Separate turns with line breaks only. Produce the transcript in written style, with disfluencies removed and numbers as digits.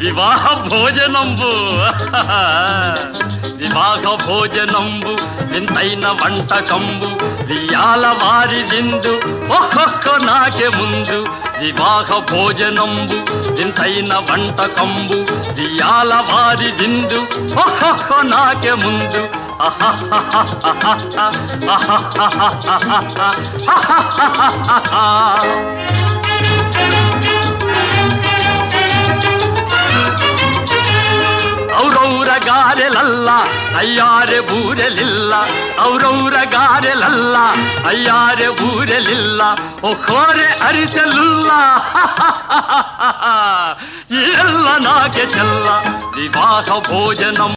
వివాహ భోజనంబు వివాహ భోజనంబు వింతైన వంటకంబు వియాల వారి విందు ఒక్కొక్క నాకే ముందు వివాహ భోజనంబు వింతైన వంటకంబు వియాల వారి విందు ఒక్కొక్క నాకే ముందు ಔರೌರ ಗಾರೆಲಲ್ಲ ಅಯ್ಯಾರೆ ಬೂರೆಲಿಲ್ಲ ಔರೌರ ಗಾರೆಲಲ್ಲ ಅಯ್ಯಾರೆ ಬೂರೆಲಿಲ್ಲ ಒಖೋರೆ ಅರಿಸಲಿಲ್ಲ ಎಲ್ಲ ನಾಗೆ ಚೆಲ್ಲ ವಿವಾಹ ಭೋಜನಂ